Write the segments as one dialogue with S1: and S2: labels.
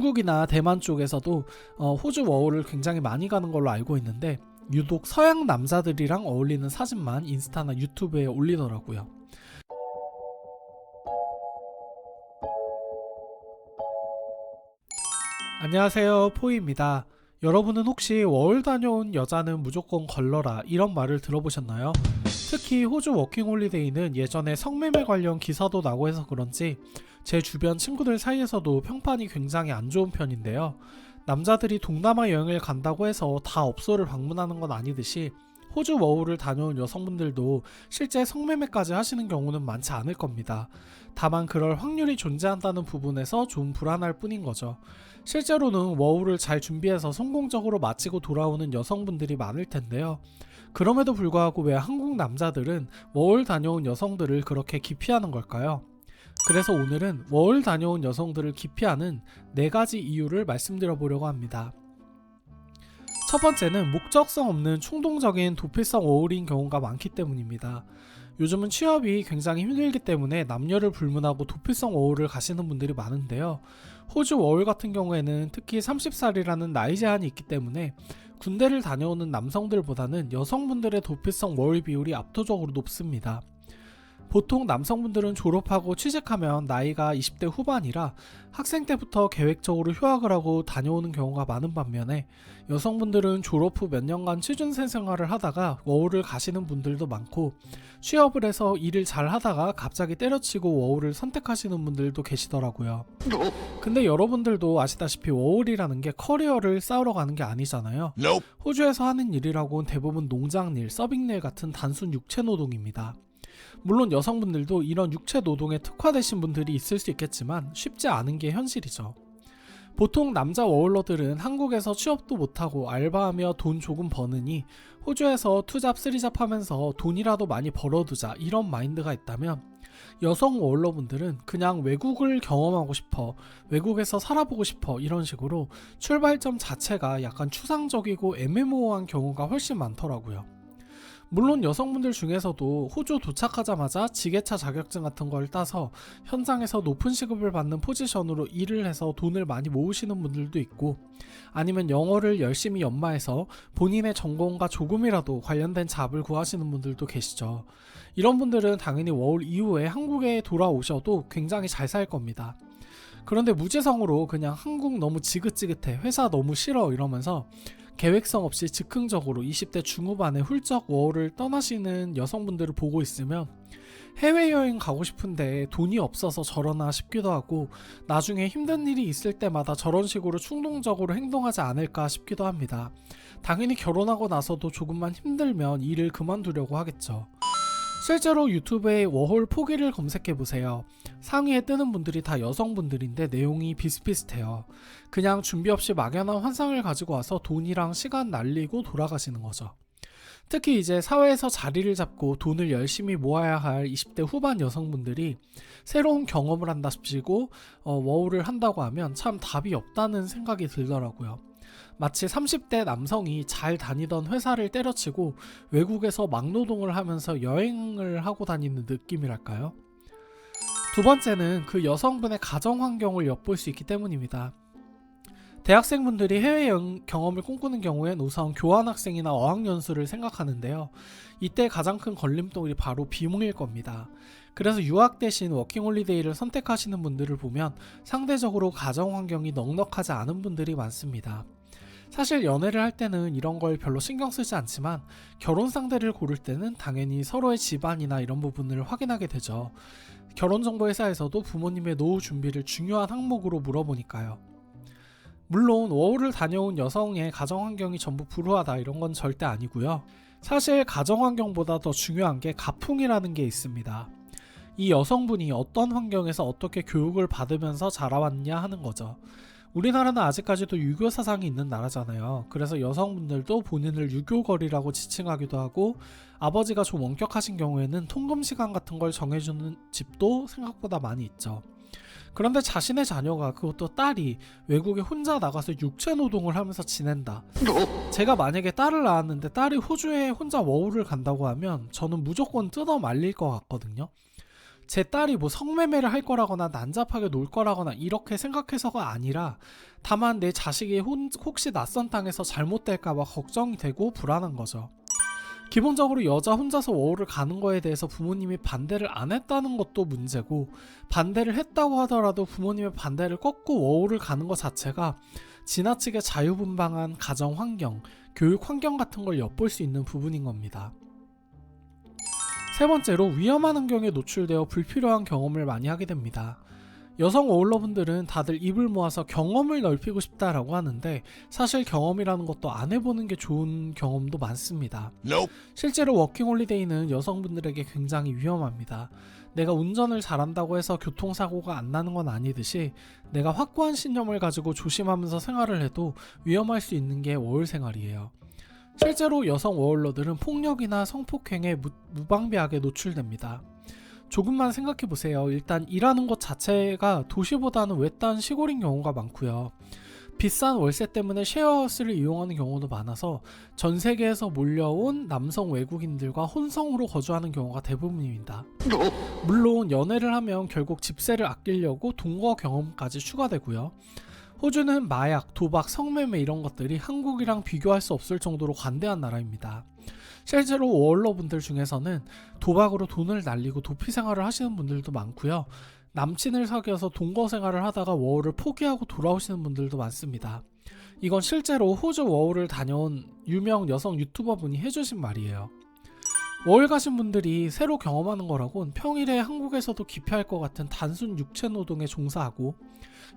S1: 중국이나 대만 쪽에서도 호주 워홀을 굉장히 많이 가는 걸로 알고 있는데 유독 서양 남자들이랑 어울리는 사진만 인스타나 유튜브에 올리더라고요. 안녕하세요, 포이입니다. 여러분은 혹시 워홀 다녀온 여자는 무조건 걸러라 이런 말을 들어보셨나요? 특히 호주 워킹홀리데이는 예전에 성매매 관련 기사도 나고 해서 그런지 제 주변 친구들 사이에서도 평판이 굉장히 안 좋은 편인데요. 남자들이 동남아 여행을 간다고 해서 다 업소를 방문하는 건 아니듯이 호주 워홀을 다녀온 여성분들도 실제 성매매까지 하시는 경우는 많지 않을 겁니다. 다만 그럴 확률이 존재한다는 부분에서 좀 불안할 뿐인 거죠. 실제로는 워홀을 잘 준비해서 성공적으로 마치고 돌아오는 여성분들이 많을 텐데요. 그럼에도 불구하고 왜 한국 남자들은 워홀 다녀온 여성들을 그렇게 기피하는 걸까요? 그래서 오늘은 워홀 다녀온 여성들을 기피하는 4가지 이유를 말씀드려 보려고 합니다. 첫 번째는 목적성 없는 충동적인 도피성 워홀인 경우가 많기 때문입니다. 요즘은 취업이 굉장히 힘들기 때문에 남녀를 불문하고 도피성 워홀을 가시는 분들이 많은데요. 호주 워홀 같은 경우에는 특히 30살이라는 나이 제한이 있기 때문에 군대를 다녀오는 남성들보다는 여성분들의 도피성 워홀 비율이 압도적으로 높습니다. 보통 남성분들은 졸업하고 취직하면 나이가 20대 후반이라 학생 때부터 계획적으로 휴학을 하고 다녀오는 경우가 많은 반면에 여성분들은 졸업 후 몇 년간 취준생 생활을 하다가 워홀을 가시는 분들도 많고 취업을 해서 일을 잘 하다가 갑자기 때려치고 워홀을 선택하시는 분들도 계시더라고요. 근데 여러분들도 아시다시피 워홀이라는 게 커리어를 쌓으러 가는 게 아니잖아요. 호주에서 하는 일이라고는 대부분 농장일, 서빙일 같은 단순 육체 노동입니다. 물론 여성분들도 이런 육체 노동에 특화되신 분들이 있을 수 있겠지만 쉽지 않은 게 현실이죠. 보통 남자 워홀러들은 한국에서 취업도 못하고 알바하며 돈 조금 버느니 호주에서 투잡 쓰리잡 하면서 돈이라도 많이 벌어두자 이런 마인드가 있다면 여성 워홀러분들은 그냥 외국을 경험하고 싶어, 외국에서 살아보고 싶어 이런 식으로 출발점 자체가 약간 추상적이고 애매모호한 경우가 훨씬 많더라고요. 물론 여성분들 중에서도 호주 도착하자마자 지게차 자격증 같은 걸 따서 현장에서 높은 시급을 받는 포지션으로 일을 해서 돈을 많이 모으시는 분들도 있고 아니면 영어를 열심히 연마해서 본인의 전공과 조금이라도 관련된 잡을 구하시는 분들도 계시죠. 이런 분들은 당연히 워홀 이후에 한국에 돌아오셔도 굉장히 잘 살 겁니다. 그런데 무지성으로 그냥 한국 너무 지긋지긋해, 회사 너무 싫어 이러면서 계획성 없이 즉흥적으로 20대 중후반에 훌쩍 워홀을 떠나시는 여성분들을 보고 있으면 해외여행 가고 싶은데 돈이 없어서 저러나 싶기도 하고 나중에 힘든 일이 있을 때마다 저런 식으로 충동적으로 행동하지 않을까 싶기도 합니다. 당연히 결혼하고 나서도 조금만 힘들면 일을 그만두려고 하겠죠. 실제로 유튜브에 워홀 포기를 검색해보세요. 상위에 뜨는 분들이 다 여성분들인데 내용이 비슷비슷해요. 그냥 준비 없이 막연한 환상을 가지고 와서 돈이랑 시간 날리고 돌아가시는 거죠. 특히 이제 사회에서 자리를 잡고 돈을 열심히 모아야 할 20대 후반 여성분들이 새로운 경험을 한다십시고 워홀을 한다고 하면 참 답이 없다는 생각이 들더라고요. 마치 30대 남성이 잘 다니던 회사를 때려치고 외국에서 막노동을 하면서 여행을 하고 다니는 느낌이랄까요? 두 번째는 그 여성분의 가정 환경을 엿볼 수 있기 때문입니다. 대학생분들이 해외 경험을 꿈꾸는 경우엔 우선 교환학생이나 어학연수를 생각하는데요. 이때 가장 큰 걸림돌이 바로 비용일 겁니다. 그래서 유학 대신 워킹홀리데이를 선택하시는 분들을 보면 상대적으로 가정 환경이 넉넉하지 않은 분들이 많습니다. 사실 연애를 할 때는 이런 걸 별로 신경 쓰지 않지만 결혼 상대를 고를 때는 당연히 서로의 집안이나 이런 부분을 확인하게 되죠. 결혼정보회사에서도 부모님의 노후 준비를 중요한 항목으로 물어보니까요. 물론 워홀을 다녀온 여성의 가정환경이 전부 불우하다 이런 건 절대 아니고요. 사실 가정환경보다 더 중요한 게 가풍이라는 게 있습니다. 이 여성분이 어떤 환경에서 어떻게 교육을 받으면서 자라왔냐 하는 거죠. 우리나라는 아직까지도 유교 사상이 있는 나라잖아요. 그래서 여성분들도 본인을 유교걸이라고 지칭하기도 하고 아버지가 좀 엄격하신 경우에는 통금 시간 같은 걸 정해주는 집도 생각보다 많이 있죠. 그런데 자신의 자녀가, 그것도 딸이 외국에 혼자 나가서 육체 노동을 하면서 지낸다. 제가 만약에 딸을 낳았는데 딸이 호주에 혼자 워홀을 간다고 하면 저는 무조건 뜯어 말릴 것 같거든요. 제 딸이 뭐 성매매를 할 거라거나 난잡하게 놀 거라거나 이렇게 생각해서가 아니라 다만 내 자식이 혹시 낯선 땅에서 잘못될까봐 걱정이 되고 불안한 거죠. 기본적으로 여자 혼자서 워홀을 가는 거에 대해서 부모님이 반대를 안 했다는 것도 문제고, 반대를 했다고 하더라도 부모님의 반대를 꺾고 워홀을 가는 것 자체가 지나치게 자유분방한 가정 환경, 교육 환경 같은 걸 엿볼 수 있는 부분인 겁니다. 세 번째로, 위험한 환경에 노출되어 불필요한 경험을 많이 하게 됩니다. 여성 워홀러분들은 다들 입을 모아서 경험을 넓히고 싶다라고 하는데, 사실 경험이라는 것도 안 해보는 게 좋은 경험도 많습니다. 실제로 워킹홀리데이는 여성분들에게 굉장히 위험합니다. 내가 운전을 잘한다고 해서 교통사고가 안 나는 건 아니듯이, 내가 확고한 신념을 가지고 조심하면서 생활을 해도 위험할 수 있는 게 워홀 생활이에요. 실제로 여성 워홀러들은 폭력이나 성폭행에 무방비하게 노출됩니다. 조금만 생각해보세요. 일단 일하는 것 자체가 도시보다는 외딴 시골인 경우가 많고요. 비싼 월세 때문에 쉐어하우스를 이용하는 경우도 많아서 전 세계에서 몰려온 남성 외국인들과 혼성으로 거주하는 경우가 대부분입니다. 물론 연애를 하면 결국 집세를 아끼려고 동거 경험까지 추가되고요. 호주는 마약, 도박, 성매매 이런 것들이 한국이랑 비교할 수 없을 정도로 관대한 나라입니다. 실제로 워홀러분들 중에서는 도박으로 돈을 날리고 도피 생활을 하시는 분들도 많고요. 남친을 사귀어서 동거 생활을 하다가 워홀을 포기하고 돌아오시는 분들도 많습니다. 이건 실제로 호주 워홀을 다녀온 유명 여성 유튜버 분이 해주신 말이에요. 워홀 가신 분들이 새로 경험하는 거라곤 평일에 한국에서도 기피할 것 같은 단순 육체 노동에 종사하고,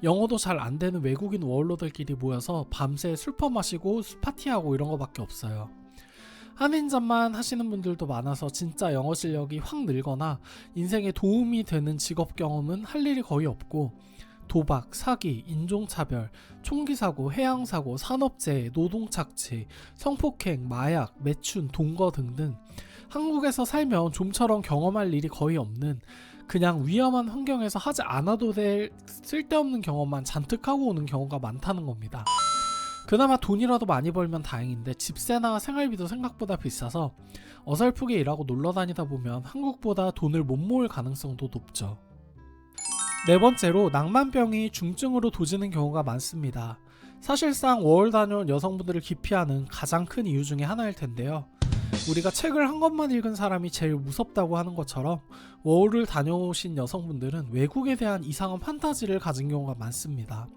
S1: 영어도 잘 안 되는 외국인 워홀러들끼리 모여서 밤새 술 퍼마시고 파티하고 이런 거밖에 없어요. 한인잡만 하시는 분들도 많아서 진짜 영어 실력이 확 늘거나 인생에 도움이 되는 직업 경험은 할 일이 거의 없고, 도박, 사기, 인종차별, 총기사고, 해양사고, 산업재해, 노동착취, 성폭행, 마약, 매춘, 동거 등등 한국에서 살면 좀처럼 경험할 일이 거의 없는, 그냥 위험한 환경에서 하지 않아도 될 쓸데없는 경험만 잔뜩 하고 오는 경우가 많다는 겁니다. 그나마 돈이라도 많이 벌면 다행인데 집세나 생활비도 생각보다 비싸서 어설프게 일하고 놀러다니다 보면 한국보다 돈을 못 모을 가능성도 높죠. 네 번째로, 낭만병이 중증으로 도지는 경우가 많습니다. 사실상 워홀 다녀온 여성분들을 기피하는 가장 큰 이유 중에 하나일 텐데요. 우리가 책을 한 권만 읽은 사람이 제일 무섭다고 하는 것처럼 워홀을 다녀오신 여성분들은 외국에 대한 이상한 판타지를 가진 경우가 많습니다.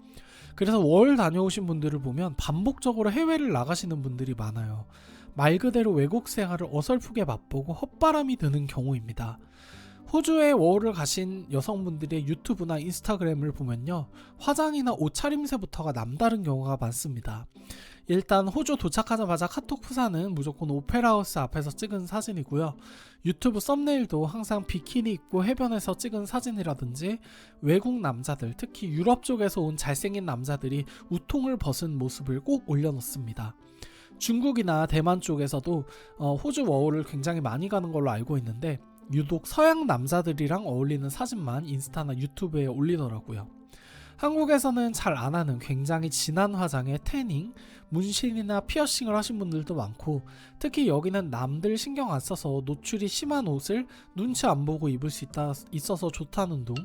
S1: 그래서 워홀 다녀오신 분들을 보면 반복적으로 해외를 나가시는 분들이 많아요. 말 그대로 외국 생활을 어설프게 맛보고 헛바람이 드는 경우입니다. 호주에 워홀을 가신 여성분들의 유튜브나 인스타그램을 보면요, 화장이나 옷차림새부터가 남다른 경우가 많습니다. 일단 호주 도착하자마자 카톡 프사는 무조건 오페라하우스 앞에서 찍은 사진이고요. 유튜브 썸네일도 항상 비키니 입고 해변에서 찍은 사진이라든지, 외국 남자들, 특히 유럽 쪽에서 온 잘생긴 남자들이 우통을 벗은 모습을 꼭 올려놓습니다. 중국이나 대만 쪽에서도 호주 워홀을 굉장히 많이 가는 걸로 알고 있는데, 유독 서양 남자들이랑 어울리는 사진만 인스타나 유튜브에 올리더라고요. 한국에서는 잘 안하는 굉장히 진한 화장에 태닝, 문신이나 피어싱을 하신 분들도 많고, 특히 여기는 남들 신경 안 써서 노출이 심한 옷을 눈치 안 보고 입을 수 있어서 좋다는 둥,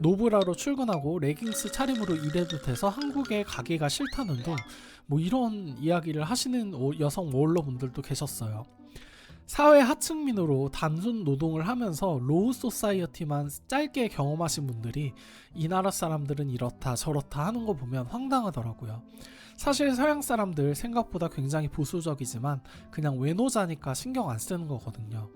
S1: 노브라로 출근하고 레깅스 차림으로 일해도 돼서 한국에 가기가 싫다는 둥, 이런 이야기를 하시는 여성 워홀러 분들도 계셨어요. 사회 하층민으로 단순 노동을 하면서 로우 소사이어티만 짧게 경험하신 분들이 이 나라 사람들은 이렇다 저렇다 하는 거 보면 황당하더라고요. 사실 서양 사람들 생각보다 굉장히 보수적이지만 그냥 외노자니까 신경 안 쓰는 거거든요.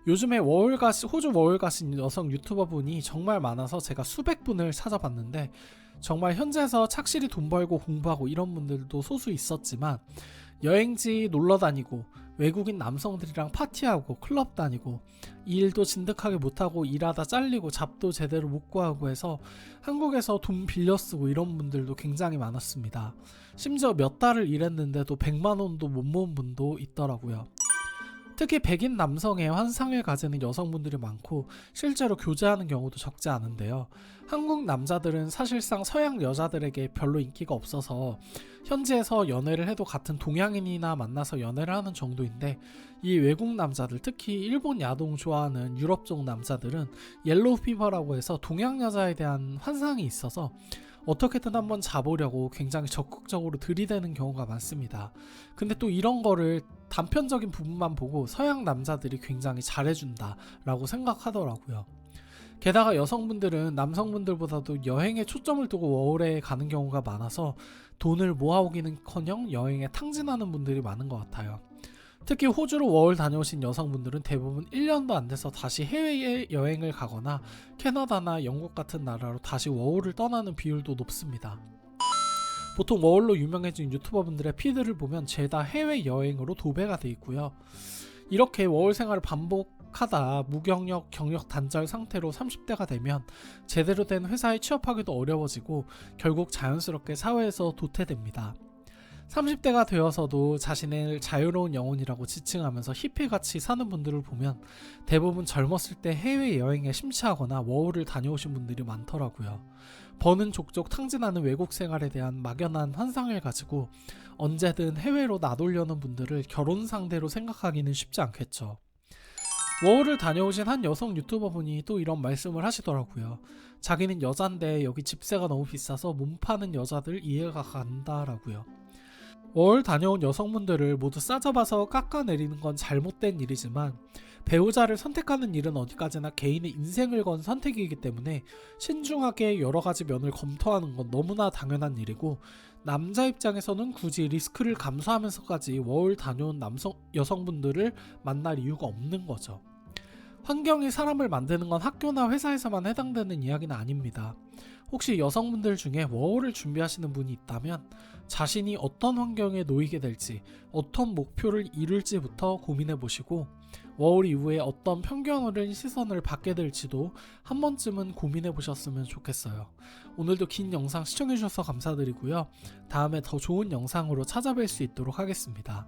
S1: 요즘에 호주 워홀 가신 여성 유튜버 분이 정말 많아서 제가 수백 분을 찾아봤는데, 정말 현지에서 착실히 돈 벌고 공부하고 이런 분들도 소수 있었지만, 여행지 놀러 다니고 외국인 남성들이랑 파티하고 클럽 다니고 일도 진득하게 못하고 일하다 잘리고 잡도 제대로 못 구하고 해서 한국에서 돈 빌려 쓰고 이런 분들도 굉장히 많았습니다. 심지어 몇 달을 일했는데도 100만 원도 못 모은 분도 있더라고요. 특히 백인 남성의 환상을 가지는 여성분들이 많고 실제로 교제하는 경우도 적지 않은데요. 한국 남자들은 사실상 서양 여자들에게 별로 인기가 없어서 현지에서 연애를 해도 같은 동양인이나 만나서 연애를 하는 정도인데, 이 외국 남자들, 특히 일본 야동 좋아하는 유럽 쪽 남자들은 옐로우 피버라고 해서 동양 여자에 대한 환상이 있어서 어떻게든 한번 잡으려고 굉장히 적극적으로 들이대는 경우가 많습니다. 근데 또 이런 거를 단편적인 부분만 보고 서양 남자들이 굉장히 잘해준다 라고 생각하더라고요. 게다가 여성분들은 남성분들보다도 여행에 초점을 두고 워홀에 가는 경우가 많아서 돈을 모아오기는커녕 여행에 탕진하는 분들이 많은 것 같아요. 특히 호주로 워홀 다녀오신 여성분들은 대부분 1년도 안 돼서 다시 해외에 여행을 가거나 캐나다나 영국 같은 나라로 다시 워홀을 떠나는 비율도 높습니다. 보통 워홀로 유명해진 유튜버분들의 피드를 보면 죄다 해외여행으로 도배가 돼 있고요. 이렇게 워홀 생활을 반복하다 무경력, 경력 단절 상태로 30대가 되면 제대로 된 회사에 취업하기도 어려워지고 결국 자연스럽게 사회에서 도태됩니다. 30대가 되어서도 자신을 자유로운 영혼이라고 지칭하면서 히피같이 사는 분들을 보면 대부분 젊었을 때 해외여행에 심취하거나 워홀을 다녀오신 분들이 많더라고요. 버는 족족 탕진하는 외국 생활에 대한 막연한 환상을 가지고 언제든 해외로 나돌려는 분들을 결혼 상대로 생각하기는 쉽지 않겠죠. 워홀을 다녀오신 한 여성 유튜버분이 또 이런 말씀을 하시더라고요. 자기는 여잔데 여기 집세가 너무 비싸서 몸 파는 여자들 이해가 간다라고요. 워홀 다녀온 여성분들을 모두 싸잡아서 깎아내리는 건 잘못된 일이지만 배우자를 선택하는 일은 어디까지나 개인의 인생을 건 선택이기 때문에 신중하게 여러 가지 면을 검토하는 건 너무나 당연한 일이고, 남자 입장에서는 굳이 리스크를 감수하면서까지 워홀 다녀온 여성분들을 만날 이유가 없는 거죠. 환경이 사람을 만드는 건 학교나 회사에서만 해당되는 이야기는 아닙니다. 혹시 여성분들 중에 워홀을 준비하시는 분이 있다면 자신이 어떤 환경에 놓이게 될지, 어떤 목표를 이룰지부터 고민해 보시고 워홀 이후에 어떤 편견 어린 시선을 받게 될지도 한 번쯤은 고민해 보셨으면 좋겠어요. 오늘도 긴 영상 시청해 주셔서 감사드리고요. 다음에 더 좋은 영상으로 찾아뵐 수 있도록 하겠습니다.